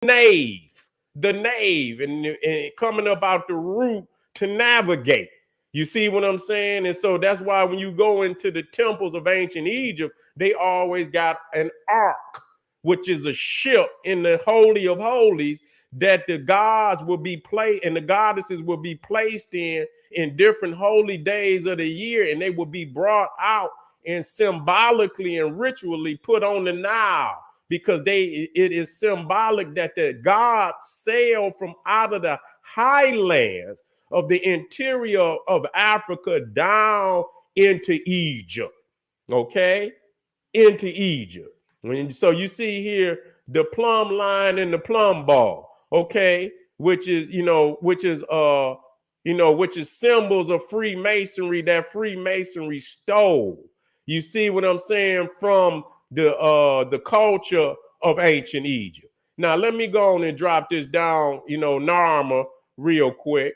the nave, and coming up out the root to navigate. You see what I'm saying? And so that's why when you go into the temples of ancient Egypt, they always got an ark, which is a ship in the Holy of Holies that the gods will be placed and the goddesses will be placed in different holy days of the year, and they will be brought out and symbolically and ritually put on the Nile, because it is symbolic that the gods sail from out of the highlands of the interior of Africa down into Egypt, okay? Into Egypt. And so you see here the plumb line and the plumb ball, okay? Which is symbols of Freemasonry that Freemasonry stole. You see what I'm saying, from the culture of ancient Egypt. Now let me go on and drop this down, Narmer, real quick,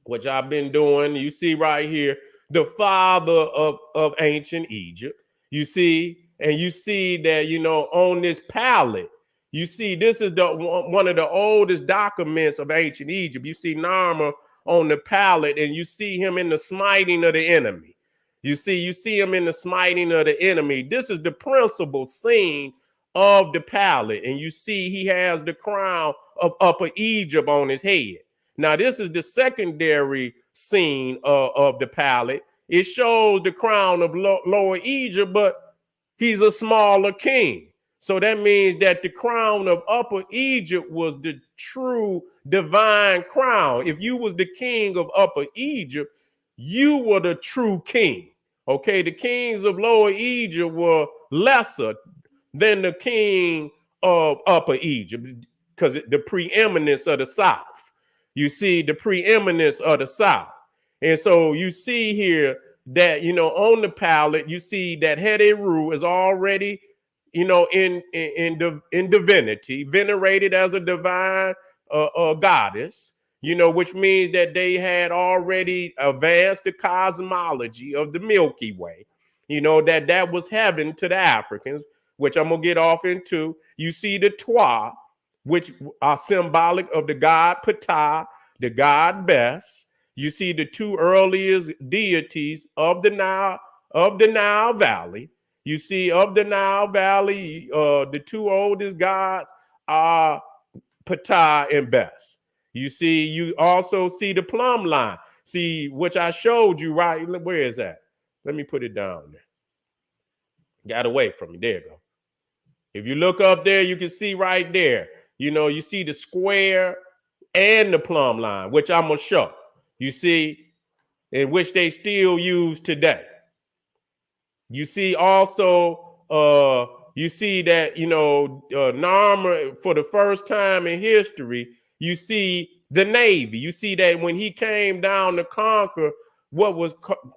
which I've been doing. You see right here, the father of ancient Egypt. You see, and you see that, on this palette, you see this is one of the oldest documents of ancient Egypt. You see Narmer on the palette, and you see him in the smiting of the enemy. You see him in the smiting of the enemy. This is the principal scene of the palette, and you see he has the crown of Upper Egypt on his head. Now, this is the secondary scene of the palette. It shows the crown of Lower Egypt, but he's a smaller king. So that means that the crown of Upper Egypt was the true divine crown. If you was the king of Upper Egypt, you were the true king. Okay, the kings of Lower Egypt were lesser than the king of Upper Egypt because the preeminence of the South. You see the preeminence of the South. And so you see here that, on the palette, you see that Heru is already, in divinity, venerated as a divine goddess, which means that they had already advanced the cosmology of the Milky Way, that was heaven to the Africans, which I'm going to get off into. You see the Twa, which are symbolic of the god Ptah, the god Bes. You see the two earliest deities of the Nile Valley. You see of the Nile Valley, the two oldest gods are Ptah and Bes. You also see the plumb line. See, which I showed you, right? Where is that? Let me put it down there. Got away from me. There you go. If you look up there, you can see right there. You see the square and the plumb line, which I'm going to show. You see, in which they still use today. You see also, you see that, Narmer, for the first time in history, you see the Navy. You see that when he came down to conquer what was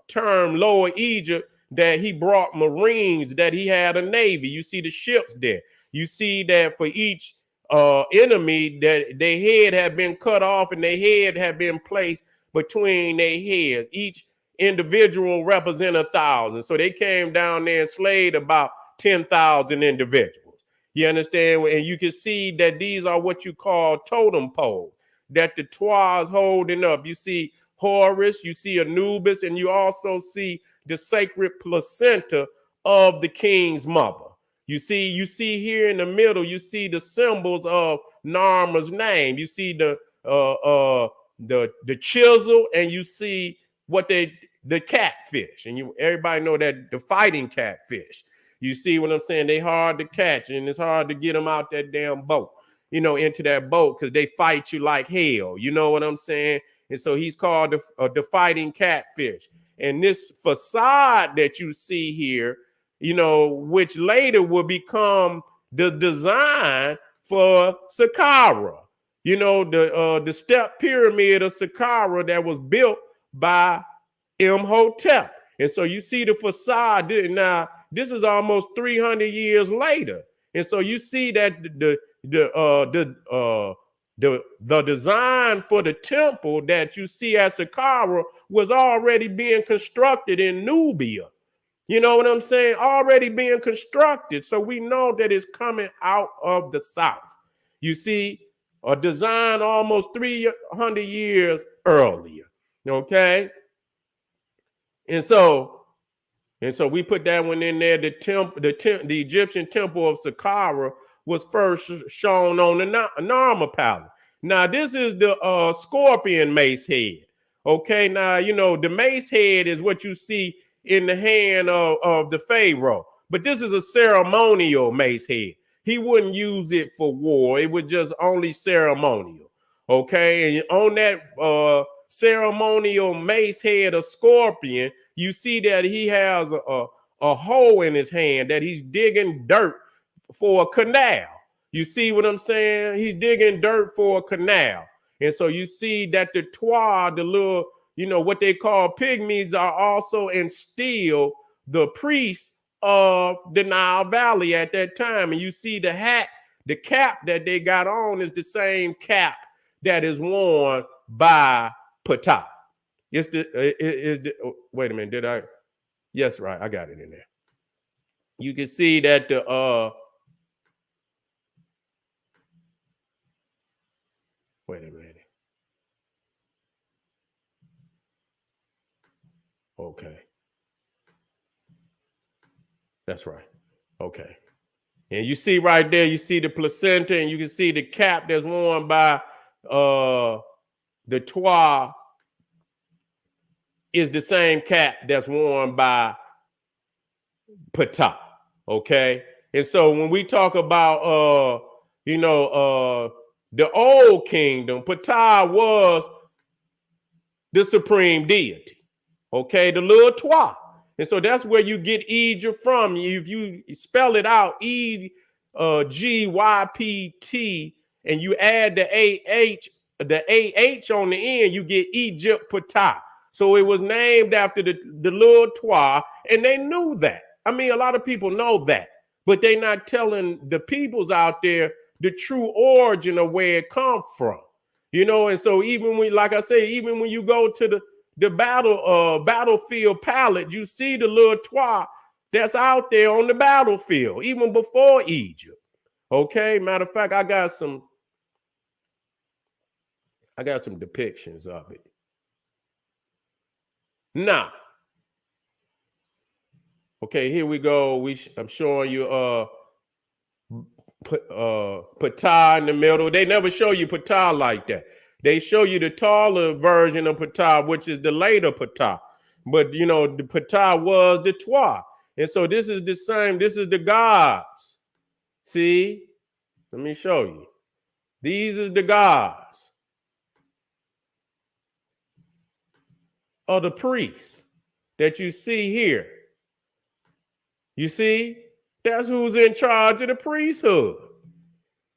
termed Lower Egypt, that he brought Marines, that he had a Navy. You see the ships there. You see that for each enemy, that their head had been cut off and their head had been placed between their heads. Each individual represent 1,000. So they came down there and slayed about 10,000 individuals. You understand? And you can see that these are what you call totem poles that the Twa is holding up. You see Horus, you see Anubis, and you also see the sacred placenta of the king's mother. You see here in the middle, you see the symbols of Narmer's name. You see the chisel, and you see what the catfish, and everybody know that the fighting catfish. You see what I'm saying? They hard to catch, and it's hard to get them out that damn boat, into that boat, because they fight you like hell. You know what I'm saying? And so he's called the fighting catfish. And this facade that you see here, which later will become the design for Saqqara. The step pyramid of Saqqara that was built by Imhotep. And so you see the facade. Now, this is almost 300 years later. And so you see that the design for the temple that you see at Saqqara was already being constructed in Nubia. You know what I'm saying? Already being constructed. So we know that it's coming out of the South. You see, a design almost 300 years earlier. Okay. And so we put that one in there. The Egyptian temple of Saqqara was first shown on the Narmer Palette. Now, this is the scorpion mace head. Okay, now, the mace head is what you see in the hand of the Pharaoh. But this is a ceremonial mace head. He wouldn't use it for war. It was just only ceremonial. Okay, and on that ceremonial mace head of scorpion, you see that he has a hole in his hand, that he's digging dirt for a canal. You see what I'm saying? He's digging dirt for a canal. And so you see that the Twa, the little, what they call pygmies, are also instilled the priests of the Nile Valley at that time. And you see the hat, the cap that they got on is the same cap that is worn by Ptah. Wait a minute, did I? Yes, right, I got it in there. You can see that wait a minute. Okay. That's right. Okay. And you see right there, you see the placenta, and you can see the cap that's worn by the Twa is the same cap that's worn by Ptah. Okay. And so when we talk about the old kingdom, Ptah was the supreme deity. Okay, the little Twa. And so that's where you get Egypt from. If you spell it out, Egypt, and you add the AH on the end, you get Egypt Ptah. So it was named after the little Twa, and they knew that. I mean, a lot of people know that, but they're not telling the peoples out there the true origin of where it comes from. And so even when, like I say, even when you go to the battlefield palette, you see the little Twa that's out there on the battlefield, even before Egypt. Okay, matter of fact, I got some depictions of it. Now, okay, here we go. I'm showing you Ptah in the middle. They never show you Ptah like that. They show you the taller version of Ptah, which is the later Ptah. But the Ptah was the Twa. And so this is the same. This is the gods. See? Let me show you. These is the gods of the priests that you see here. You see? That's who's in charge of the priesthood.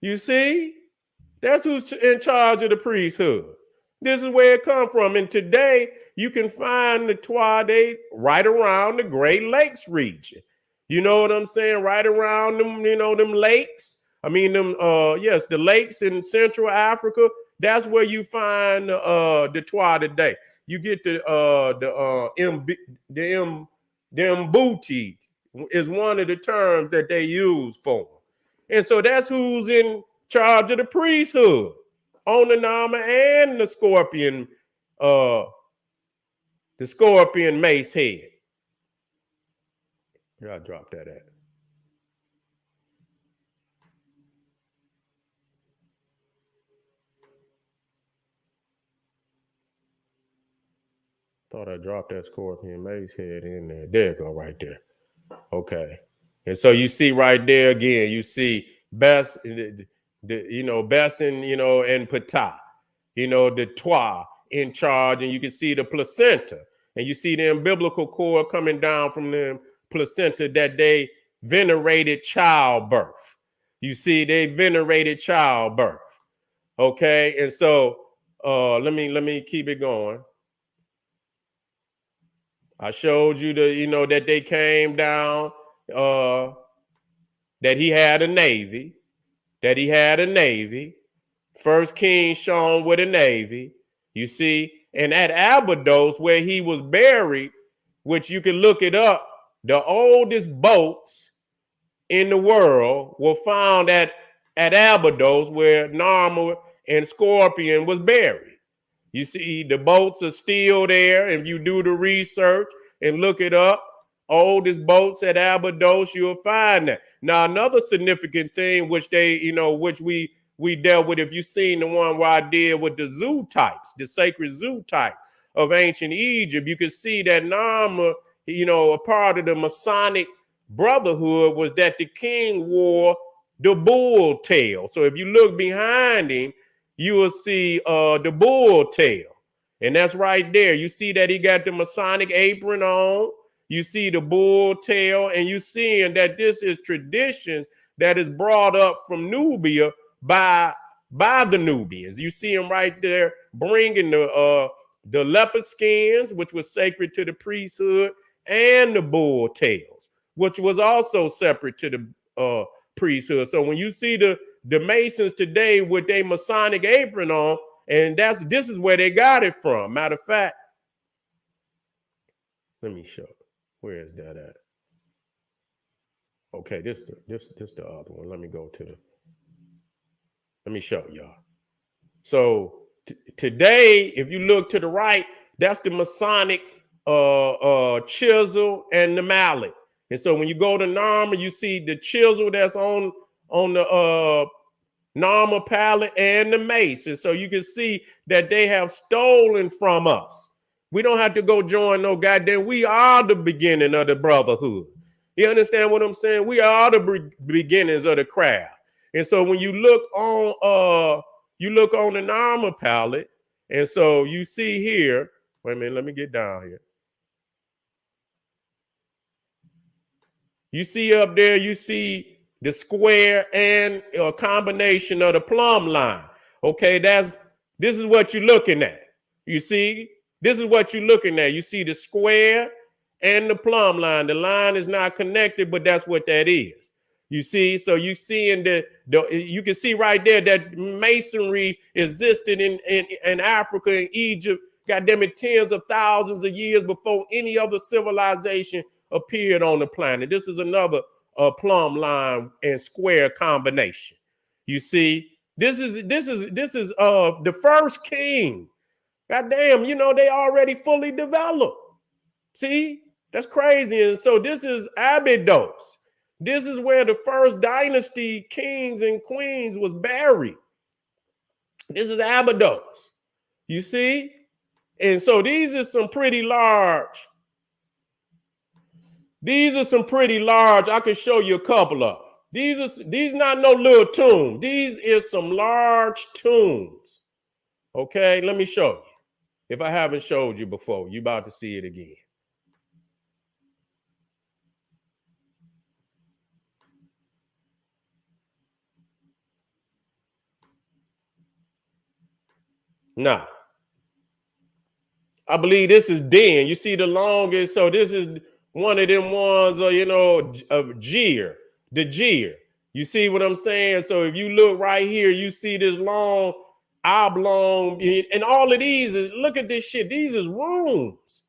You see? That's who's in charge of the priesthood. This is where it comes from. And today, you can find the Twa right around the Great Lakes region. You know what I'm saying? Right around them, them lakes. I mean, the lakes in Central Africa. That's where you find the Twa today. You get the Mbuti is one of the terms that they use for them. And so that's who's in charge of the priesthood on the Narmer and the scorpion mace head. Here, I dropped that at. Thought I dropped that scorpion mace head in there. There you go, right there. Okay. And so you see right there again, you see Bess, Besson, and Ptah, the Twa in charge, and you can see the placenta, and you see the umbilical cord coming down from the placenta that they venerated childbirth. You see, they venerated childbirth. Okay, and so let me keep it going. I showed you that they came down, that he had a navy, First king shown with a navy, you see, and at Abydos where he was buried, which you can look it up, the oldest boats in the world were found at at Abydos, where Narmer and Scorpion was buried. You see, the boats are still there. If you do the research and look it up, oldest boats at Abydos, you'll find that. Now, another significant thing, which they, which we dealt with, if you've seen the one where I did with the zoo types, the sacred zoo type of ancient Egypt, you can see that Narmer, a part of the Masonic brotherhood was that the king wore the bull tail. So if you look behind him, you will see the bull tail. And that's right there. You see that he got the Masonic apron on. You see the bull tail, and you seeing that this is traditions that is brought up from Nubia by the Nubians. You see them right there bringing the leopard skins, which was sacred to the priesthood, and the bull tails, which was also separate to the priesthood. So when you see the Masons today with their Masonic apron on, and this is where they got it from. Matter of fact, let me show. Where is that at? Okay, this the other one. Let me go to the. Let me show y'all. So today, if you look to the right, that's the Masonic chisel and the mallet. And so when you go to Narmer, you see the chisel that's on the Narmer Palette and the mace. And so you can see that they have stolen from us. We don't have to go join no goddamn. We are the beginning of the brotherhood. You understand what I'm saying? We are the beginnings of the craft. And so when you look on the Narmer Palette, and so you see here, wait a minute, let me get down here. You see up there, you see the square and a combination of the plumb line. Okay, this is what you're looking at. You see, this is what you're looking at. You see the square and the plumb line. The line is not connected, but that's what that is. You see, so you seeing you can see right there that masonry existed in Africa and Egypt, goddamn it, tens of thousands of years before any other civilization appeared on the planet. This is another plumb line and square combination. You see, this is the first king. Goddamn, they already fully developed. See, that's crazy. And so this is Abydos. This is where the first dynasty kings and queens was buried. This is Abydos. You see? And so these are some pretty large. I can show you a couple of them. These not no little tomb. These is some large tombs. Okay, let me show you. If I haven't showed you before, you about to see it again. Now, I believe this is Den. You see the longest. So this is one of them ones, of Gear, the Gear. You see what I'm saying? So if you look right here, you see this long oblong, and all of these look at this shit. These is rooms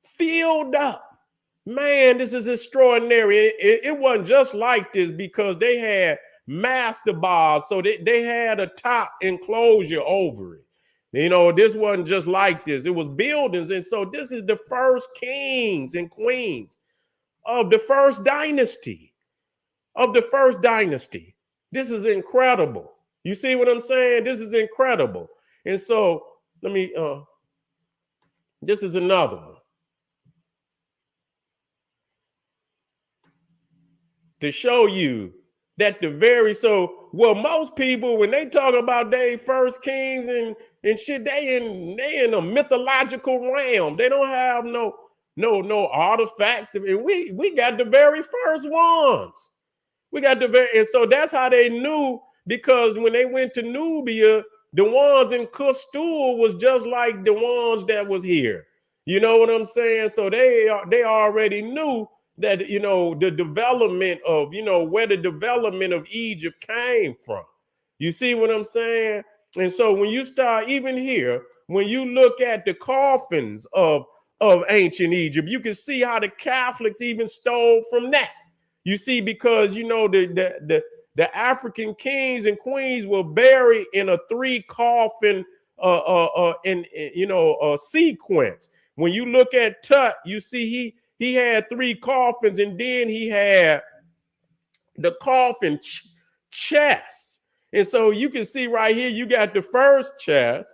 filled up. Man, this is extraordinary. It wasn't just like this because they had master bars. So they had a top enclosure over it. This wasn't just like this. It was buildings. And so this is the first kings and queens of the first dynasty. This is incredible. You see what I'm saying? This is incredible. And so this is another one. To show you that most people, when they talk about their first kings and shit, they in a mythological realm. They don't have no artifacts. And we got the very first ones. And so that's how they knew, because when they went to Nubia, the ones in Custul was just like the ones that was here. You know what I'm saying? So they already knew that, the development of, where the development of Egypt came from. You see what I'm saying? And so when you start even here, when you look at the coffins of ancient Egypt, you can see how the Catholics even stole from that. You see, because, the the African kings and queens were buried in a 3 coffin sequence. When you look at Tut, you see he had 3 coffins, and then he had the coffin chest. And so you can see right here, you got the first chest.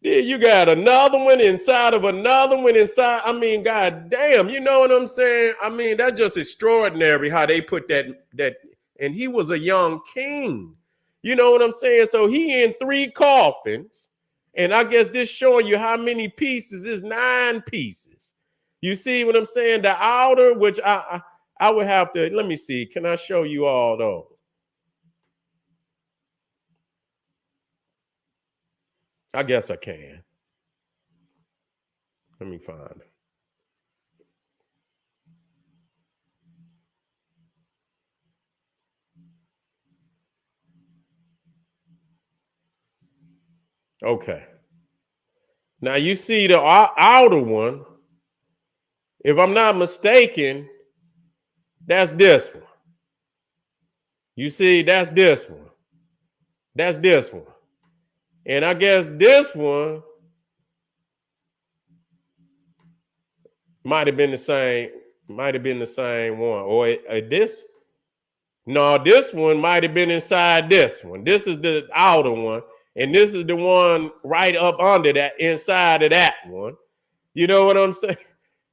Then you got another one inside of another one inside. I mean, God damn, you know what I'm saying? I mean, that's just extraordinary how they put that. And he was a young king. You know what I'm saying? So he in 3 coffins. And I guess this showing you how many pieces is 9 pieces. You see what I'm saying? The outer, which I would have to, let me see. Can I show you all those? I guess I can. Let me find it. Okay. Now you see the outer one. If I'm not mistaken, that's this one. You see, that's this one. That's this one. And I guess this one might have been the same one. Or this. No, this one might have been inside this one. This is the outer one. And this is the one right up under that, inside of that one. You know what I'm saying?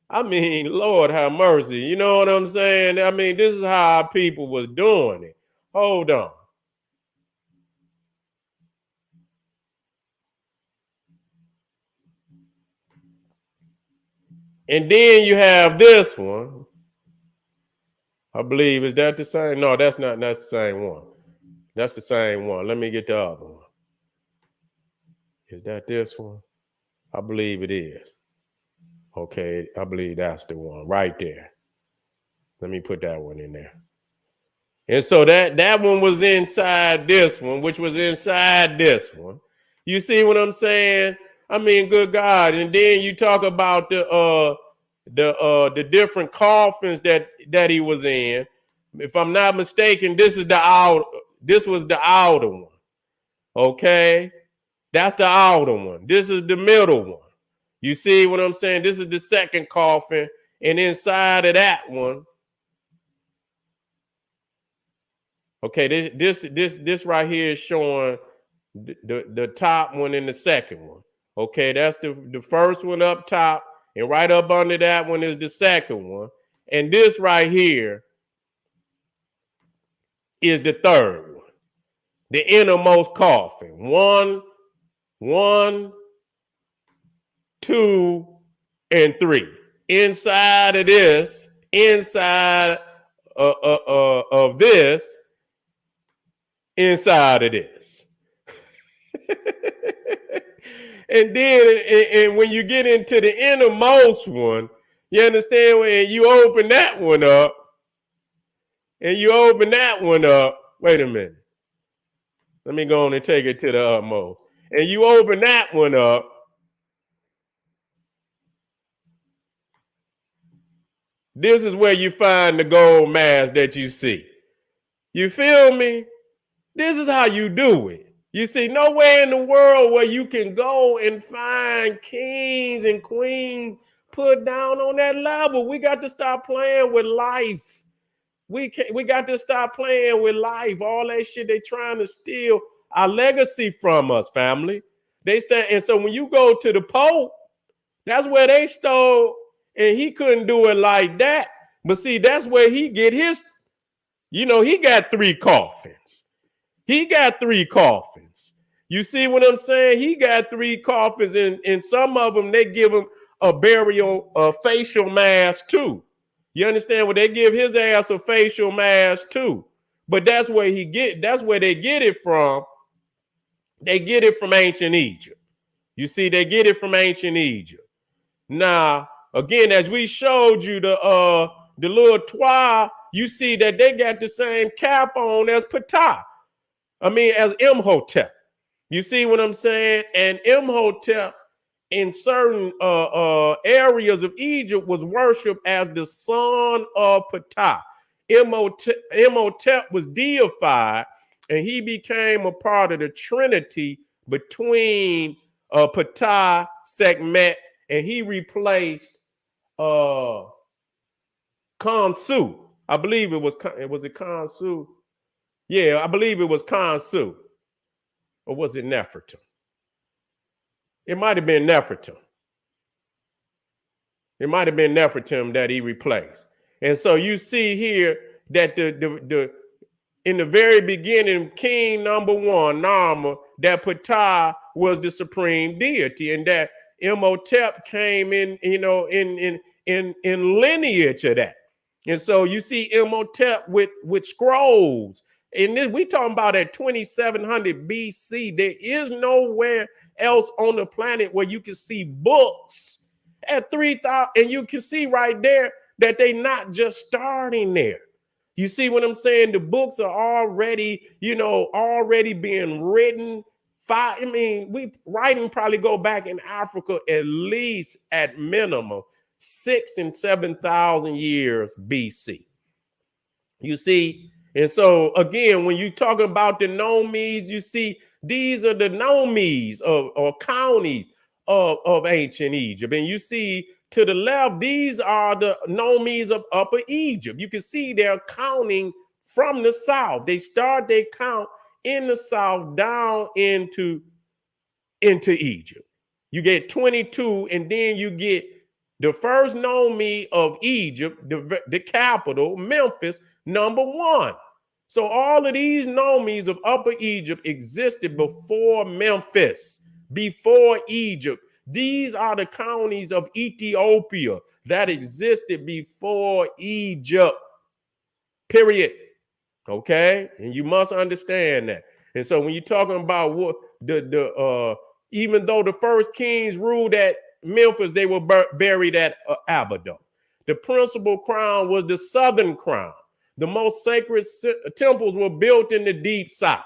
I mean, Lord have mercy. You know what I'm saying? I mean, this is how our people was doing it. Hold on. And then you have this one. I believe, is that the same? No, that's not. That's the same one. That's the same one. Let me get the other one. Is that this one? I believe it is. Okay, I believe that's the one right there. Let me put that one in there. And so that one was inside this one, which was inside this one. You see what I'm saying? I mean, good God. And then you talk about the different coffins that he was in. If I'm not mistaken, this was the outer one. Okay? That's the outer one. This is the middle one. You see what I'm saying? This is the second coffin, and inside of that one, okay, this right here is showing the top one and the second one. Okay, that's the first one up top, and right up under that one is the second one. And this right here is the third one, the innermost coffin. One, 2, and 3. Inside of this, inside of this, inside of this. And then and when you get into the innermost one, you understand, when you open that one up, and you open that one up, wait a minute. Let me go on and take it to the utmost. And you open that one up, this is where you find the gold mask that you see. You feel me? This is how you do it. You see, nowhere in the world where you can go and find kings and queens put down on that level. We got to stop playing with life. We got to stop playing with life. All that shit, they trying to steal our legacy from us, family. They stand, and so when you go to the Pope, that's where they stole, and he couldn't do it like that. But see, that's where he get his, he got 3 coffins. He got 3 coffins. You see what I'm saying? He got 3 coffins, and some of them, they give him a facial mask too. You understand? What they give his ass a facial mask too. But that's where they get it from. They get it from ancient Egypt. You see, they get it from ancient Egypt. Now, again, as we showed you the little toile, you see that they got the same cap on as Ptah. As Imhotep. You see what I'm saying? And Imhotep in certain areas of Egypt was worshipped as the son of Ptah. Imhotep was deified, and he became a part of the trinity between Ptah, Sekhmet, and he replaced Khonsu. I believe it was it Khonsu? Yeah, I believe it was Khonsu. Or was it Nefertum? It might have been Nefertum. It might have been Nefertum that he replaced. And so you see here that in the very beginning, king number one, Narmer, that Ptah was the supreme deity, and that Imhotep came in, in lineage of that. And so you see Imhotep with scrolls. And then we talking about at 2700 BC. There is nowhere else on the planet where you can see books at 3000, and you can see right there that they not just starting there. You see what I'm saying? The books are already, already being written. Writing probably go back in Africa at least at minimum 6,000 and 7,000 years BC. You see? And so again, when you talk about the nomes, you see these are the nomes or counties of ancient Egypt. And you see to the left, these are the nomes of Upper Egypt. You can see they're counting from the south. They start their count in the south down into Egypt. You get 22, and then you get the first nome of Egypt, the capital, Memphis, number 1. So all of these nomes of Upper Egypt existed before Memphis, before Egypt. These are the counties of Ethiopia that existed before Egypt, period. Okay? And you must understand that. And so when you're talking about what even though the first kings ruled at Memphis, they were buried at Abydos. The principal crown was the southern crown. The most sacred temples were built in the deep south.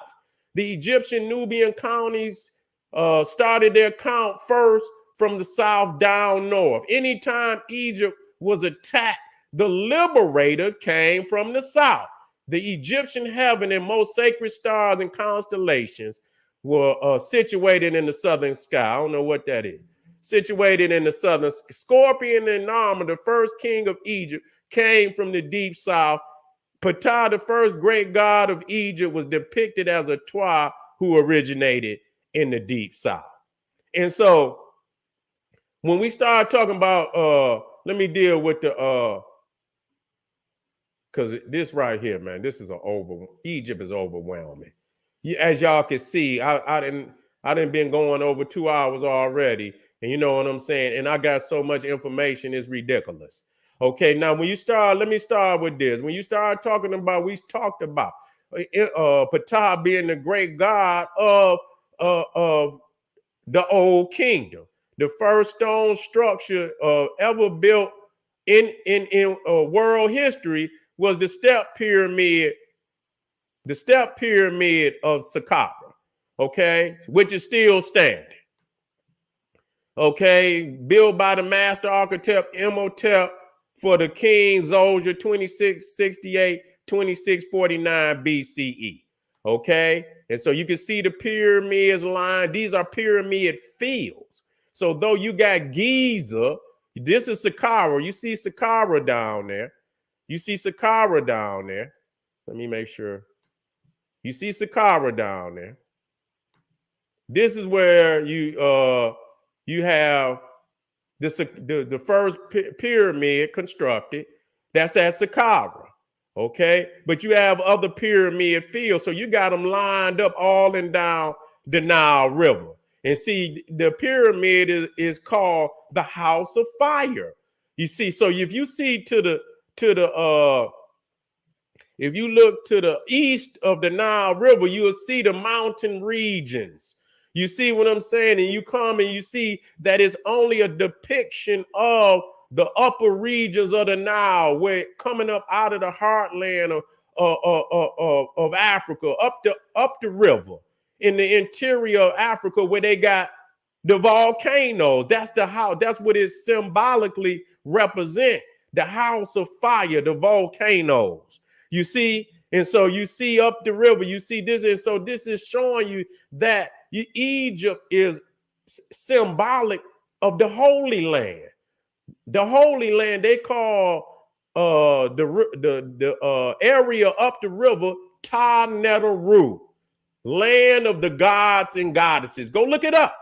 The Egyptian Nubian counties started their count first from the south down north. Anytime Egypt was attacked, the liberator came from the south. The Egyptian heaven and most sacred stars and constellations were situated in the southern sky. I don't know what that is. Situated in the southern Scorpion and Narmer, the first king of Egypt, came from the deep south. Ptah, the first great god of Egypt, was depicted as a Twa who originated in the deep south. And so when we start talking about, let me deal with the, because this right here, man, this is Egypt is overwhelming. As y'all can see, I didn't been going over 2 hours already, and you know what I'm saying? And I got so much information, it's ridiculous. Okay, now when you start, let me start with this. When you start talking about, we talked about Ptah being the great god of the old kingdom. The first stone structure ever built in world history was the step pyramid of Saqqara, okay, which is still standing. Okay, built by the master architect Imhotep for the king Zolja 2668, 2649 BCE. Okay, and so you can see the pyramids lined. These are pyramid fields. So though you got Giza, this is Saqqara. You see Saqqara down there. You see Saqqara down there. Let me make sure. You see Saqqara down there. This is where you have the first pyramid constructed. That's at Saqqara. Okay, but you have other pyramid fields, so you got them lined up all and down the Nile River. And see, the pyramid is called the House of Fire. You see, so if you see if you look to the east of the Nile River, you will see the mountain regions. You see what I'm saying? And you come and you see that it's only a depiction of the upper regions of the Nile, where coming up out of the heartland of Africa, up the river, in the interior of Africa, where they got the volcanoes. That's the house. That's what it symbolically represents. The house of fire, the volcanoes. You see, and so you see up the river, you see this, and so this is showing you that Egypt is symbolic of the Holy Land. The Holy Land they call the area up the river Ta-Netaru, land of the gods and goddesses. Go look it up.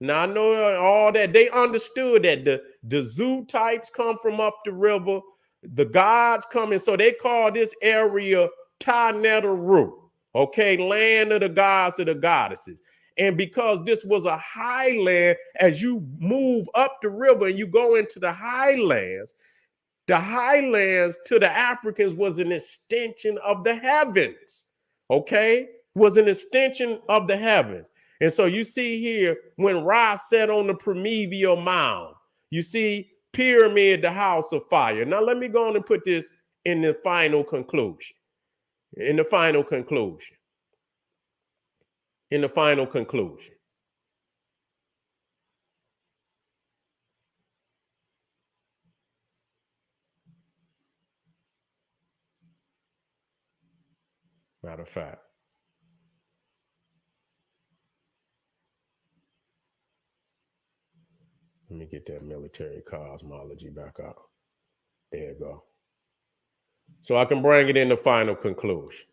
Now I know all that they understood that the zoo types come from up the river, the gods come in, so they call this area Ta-Netaru, okay, land of the gods and the goddesses. And because this was a highland, as you move up the river and you go into the highlands to the Africans was an extension of the heavens, okay, was an extension of the heavens. And so you see here when Ra sat on the primeval mound, you see pyramid, the house of fire. Now let me go on and put this in the final conclusion. In the final conclusion. In the final conclusion. Matter of fact. Let me get that military cosmology back out. There you go. So I can bring it in the final conclusion.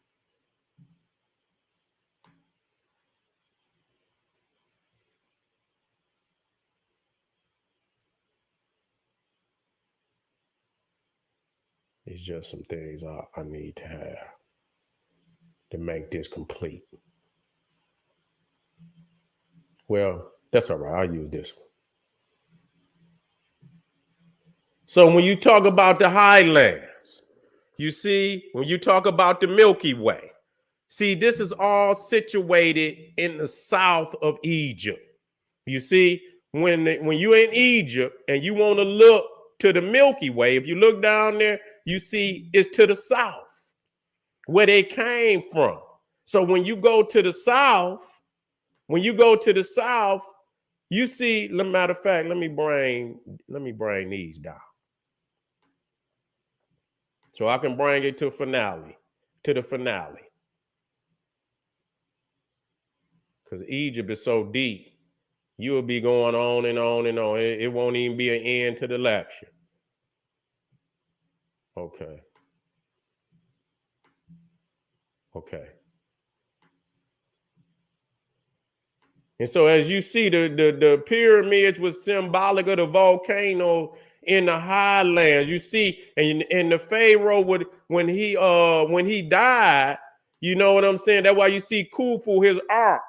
It's just some things I need to have to make this complete. Well, that's all right. I'll use this one. So when you talk about the highlands, you see, when you talk about the Milky Way, see, this is all situated in the south of Egypt. You see, when you're in Egypt and you want to look to the Milky Way, if you look down there, you see it's to the south where they came from. So when you go to the south, you see, matter of fact, let me bring these down. So I can bring it to the finale. Because Egypt is so deep, you will be going on and on and on. It won't even be an end to the lecture. Okay. And so as you see, the pyramids was symbolic of the volcano in the highlands. You see, and the Pharaoh would when he died, you know what I'm saying? That's why you see Khufu, his ark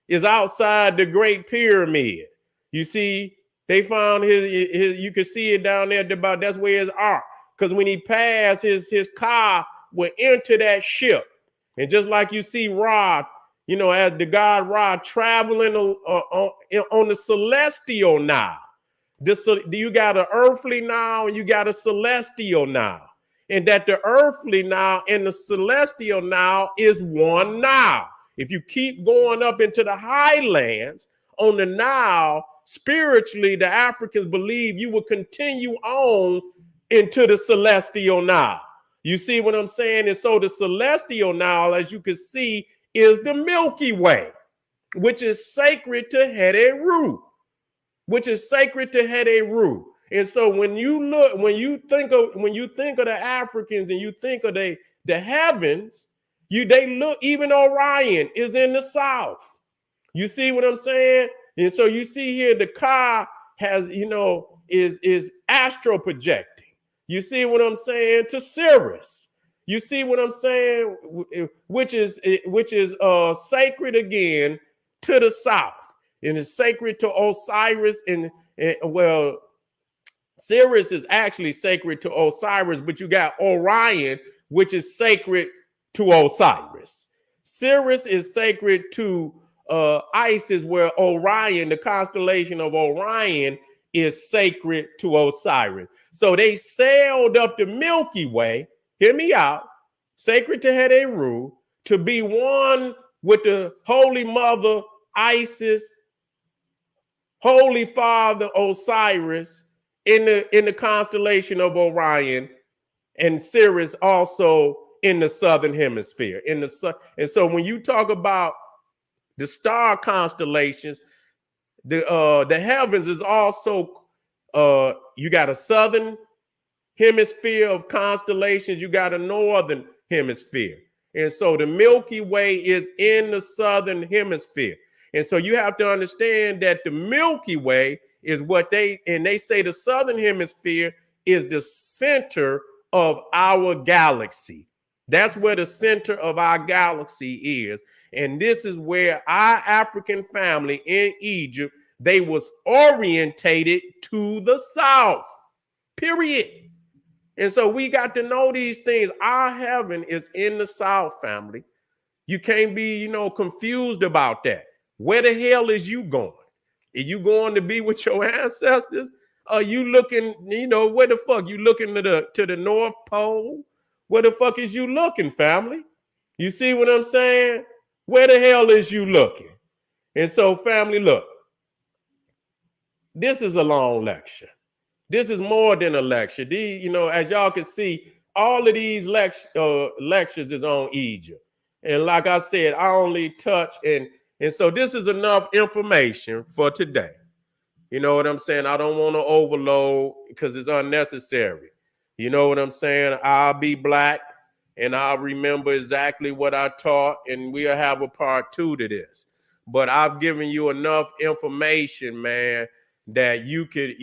is outside the Great Pyramid. You see, they found his you can see it down there about that's where his ark. Because when he passed, his car would enter that ship. And just like you see Ra, you know, as the god Ra traveling on the celestial Nile. You got an earthly Nile and you got a celestial Nile. And that the earthly Nile and the celestial Nile is one Nile. If you keep going up into the highlands on the Nile, spiritually, the Africans believe you will continue on into the celestial Nile. You see what I'm saying? And so the celestial Nile, as you can see, is the Milky Way, which is sacred to Heru, And so when you think of the Africans and you think of the heavens, they look, even Orion is in the south. You see what I'm saying? And so you see here the car has, is astro projecting. You see what I'm saying? To Sirius. You see what I'm saying? Which is sacred again to the south. And it's sacred to Osiris. And Sirius is actually sacred to Osiris, but you got Orion, which is sacred to Osiris. Sirius is sacred to Isis, where Orion, the constellation of Orion, is sacred to Osiris. So they sailed up the Milky Way, hear me out, sacred to Heru, to be one with the Holy Mother Isis, Holy Father Osiris in the constellation of Orion, and Sirius also in the southern hemisphere. And so when you talk about the star constellations, the heavens is also you got a southern hemisphere of constellations, you got a northern hemisphere. And so the Milky Way is in the southern hemisphere. And so you have to understand that the Milky Way is what they say the southern hemisphere is the center of our galaxy. That's where the center of our galaxy is. And this is where our African family in Egypt, they was orientated to the south, period. And so we got to know these things. Our heaven is in the south, family. You can't be, confused about that. Where the hell is you going? Are you going to be with your ancestors? Are you looking, where the fuck? You looking to the North Pole? Where the fuck is you looking, family? You see what I'm saying? Where the hell is you looking? And so, family, look, this is a long lecture. This is more than a lecture. As y'all can see, all of these lectures is on Egypt. And like I said, I only touch and so this is enough information for today. You know what I'm saying? I don't want to overload because it's unnecessary. You know what I'm saying? I'll be black and I'll remember exactly what I taught, and we'll have a part 2 to this. But I've given you enough information, man, that you could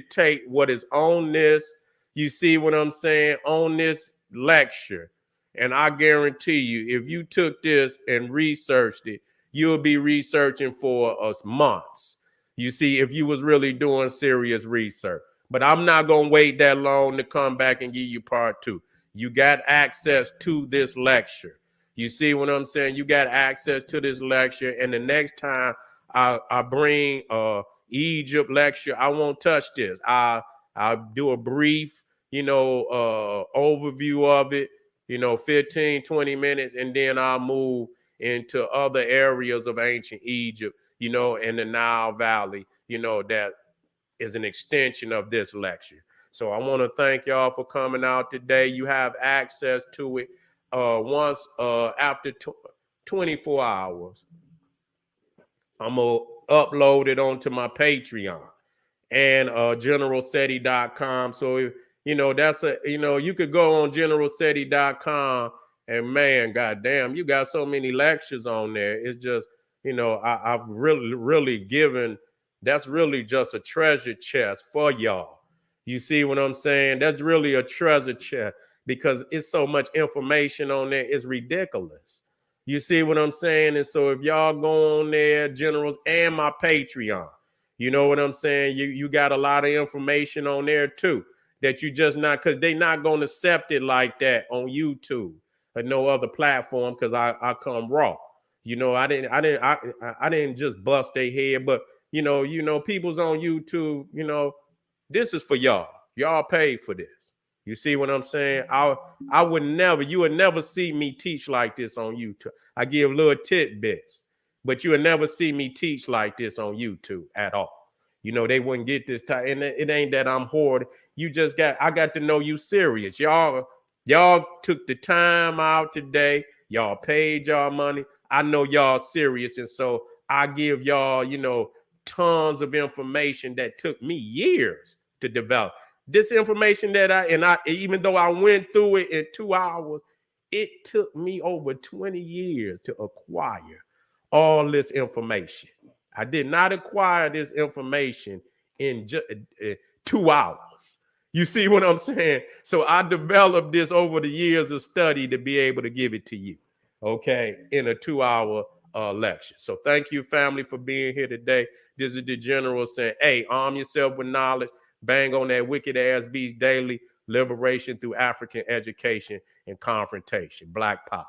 take what is on this. You see what I'm saying? On this lecture. And I guarantee you, if you took this and researched it, you'll be researching for us months. You see, if you was really doing serious research. But I'm not going to wait that long to come back and give you part 2. You got access to this lecture. You see what I'm saying? You got access to this lecture. And the next time I bring Egypt lecture, I won't touch this. I'll do a brief, overview of it, 15, 20 minutes, and then I'll move into other areas of ancient Egypt, in the Nile Valley, that is an extension of this lecture. So I want to thank y'all for coming out today. You have access to it once after 24 hours. I'm going to upload it onto my Patreon and generalseti.com. So, that's you could go on generalseti.com and man, goddamn, you got so many lectures on there. It's just, I've really given, that's really just a treasure chest for y'all. You see what I'm saying? That's really a treasure chest because it's so much information on there. It's ridiculous. You see what I'm saying? And so if y'all go on there, Generals, and my Patreon, you know what I'm saying? You got a lot of information on there too that you just not, because they not going to accept it like that on YouTube or no other platform because I come raw. I didn't just bust their head, but people's on YouTube, this is for y'all. Y'all paid for this. You see what I'm saying? You would never see me teach like this on YouTube. I give little tidbits, but you would never see me teach like this on YouTube at all. They wouldn't get this time. And it ain't that I'm hoarding. I got to know you serious. Y'all took the time out today. Y'all paid y'all money. I know y'all serious. And so I give y'all, tons of information that took me years to develop. This information that even though I went through it in 2 hours, it took me over 20 years to acquire all this information. I did not acquire this information in just 2 hours. You see what I'm saying? So I developed this over the years of study to be able to give it to you, okay, in a 2-hour lecture. So thank you, family, for being here today. This is the General saying, hey, arm yourself with knowledge. Bang on that wicked ass beast daily. Liberation through African education and confrontation. Black power.